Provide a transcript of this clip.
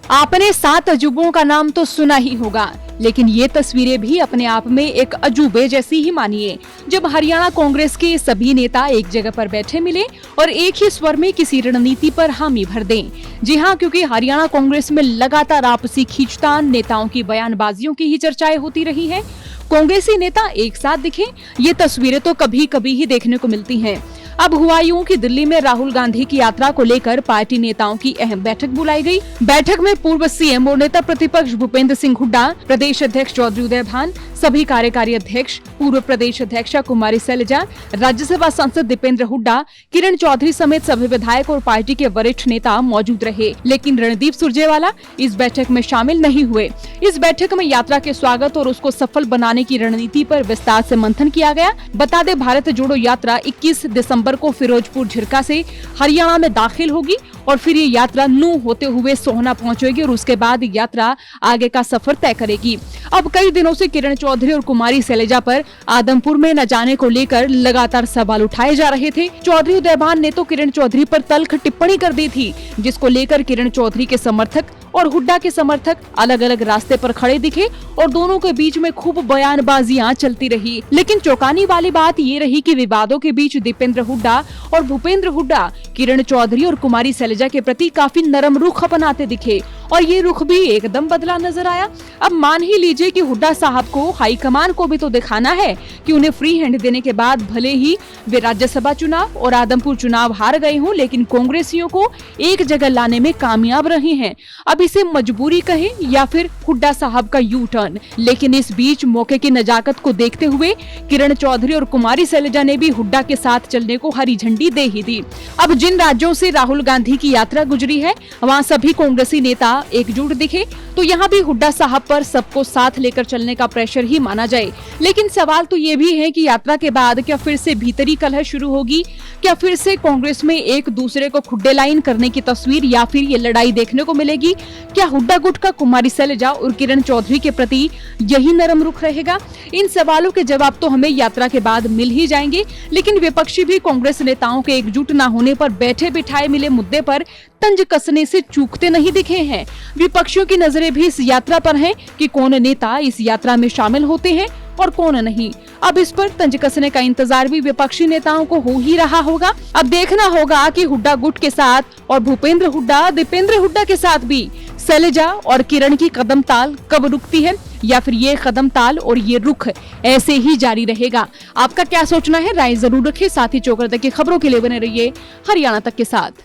आपने 7 अजूबों का नाम तो सुना ही होगा, लेकिन ये तस्वीरें भी अपने आप में एक अजूबे जैसी ही मानिए। जब हरियाणा कांग्रेस के सभी नेता एक जगह पर बैठे मिले और एक ही स्वर में किसी रणनीति पर हामी भर दें। जी हाँ, क्योंकि हरियाणा कांग्रेस में लगातार आपसी खींचतान, नेताओं की बयानबाजियों की ही चर्चाएं होती रही है। कांग्रेसी नेता एक साथ दिखे, ये तस्वीरें तो कभी कभी ही देखने को मिलती हैं। अब हुआ यूं कि दिल्ली में राहुल गांधी की यात्रा को लेकर पार्टी नेताओं की अहम बैठक बुलाई गई। बैठक में पूर्व सीएम और नेता प्रतिपक्ष भूपेंद्र सिंह हुड्डा, प्रदेश अध्यक्ष चौधरी उदय भान, सभी कार्यकारी अध्यक्ष, पूर्व प्रदेश अध्यक्षा कुमारी सैलजा, राज्यसभा सांसद दीपेंद्र हुड्डा, किरण चौधरी समेत सभी विधायक और पार्टी के वरिष्ठ नेता मौजूद रहे। लेकिन रणदीप सुरजेवाला इस बैठक में शामिल नहीं हुए। इस बैठक में यात्रा के स्वागत और उसको सफल बनाने की रणनीति पर विस्तार से मंथन किया गया। बता दें, भारत जोड़ो यात्रा 21 दिसंबर को फिरोजपुर झिरका से हरियाणा में दाखिल होगी और फिर ये यात्रा नूंह होते हुए सोहना पहुंचेगी और उसके बाद यात्रा आगे का सफर तय करेगी। अब कई दिनों से किरण चौधरी और कुमारी सैलजा पर आदमपुर में न जाने को लेकर लगातार सवाल उठाए जा रहे थे। चौधरी उदयभान ने तो किरण चौधरी पर तल्ख टिप्पणी कर दी थी, जिसको लेकर किरण चौधरी के समर्थक और हुड्डा के समर्थक अलग अलग रास्ते पर खड़े दिखे और दोनों के बीच में खूब बयानबाजियां चलती रही। लेकिन चौंकाने वाली बात ये रही कि विवादों के बीच दीपेंद्र हुड्डा और भूपेंद्र हुड्डा किरण चौधरी और कुमारी सैलजा के प्रति काफी नरम रुख अपनाते दिखे और ये रुख भी एकदम बदला नजर आया। अब मान ही लीजिए कि हुड्डा साहब को हाईकमान को भी तो दिखाना है कि उन्हें फ्री हैंड देने के बाद भले ही वे राज्यसभा चुनाव और आदमपुर चुनाव हार गए हों, लेकिन कांग्रेसियों को एक जगह लाने में कामयाब रहे हैं। अब इसे मजबूरी कहें या फिर हुड्डा साहब का यू टर्न, लेकिन इस बीच मौके की नजाकत को देखते हुए किरण चौधरी और कुमारी सैलजा ने भी हुड्डा के साथ चलने को हरी झंडी दे ही दी। अब जिन राज्यों से राहुल गांधी की यात्रा गुजरी है, वहाँ सभी कांग्रेसी नेता एकजुट दिखे, तो यहाँ भी हुड्डा साहब पर सबको साथ लेकर चलने का प्रेशर ही माना जाए। लेकिन सवाल तो ये भी है कि यात्रा के बाद क्या फिर से भीतरी कलह शुरू होगी? क्या फिर से कांग्रेस में एक दूसरे को खुड्डे लाइन करने की तस्वीर या फिर ये लड़ाई देखने को मिलेगी? क्या हुड्डा गुट का कुमारी सैलजा और किरण चौधरी के प्रति यही नरम रुख रहेगा? इन सवालों के जवाब तो हमें यात्रा के बाद मिल ही जाएंगे। लेकिन विपक्षी भी कांग्रेस नेताओं के एकजुट न होने पर बैठे बिठाए मिले मुद्दे पर तंज कसने से चूकते नहीं दिखे हैं। विपक्षियों की नजरें भी इस यात्रा पर हैं कि कौन नेता इस यात्रा में शामिल होते हैं और कौन नहीं। अब इस पर तंज कसने का इंतजार भी विपक्षी नेताओं को हो ही रहा होगा। अब देखना होगा कि हुड्डा गुट के साथ और भूपेंद्र हुड्डा, दीपेंद्र हुड्डा के साथ भी सैलजा और किरण की कदम ताल कब रुकती है, या फिर ये कदम ताल और ये रुख ऐसे ही जारी रहेगा। आपका क्या सोचना है? राय जरूर रखें। साथ ही चौकड़ तक की खबरों के लिए बने रहिए हरियाणा तक के साथ।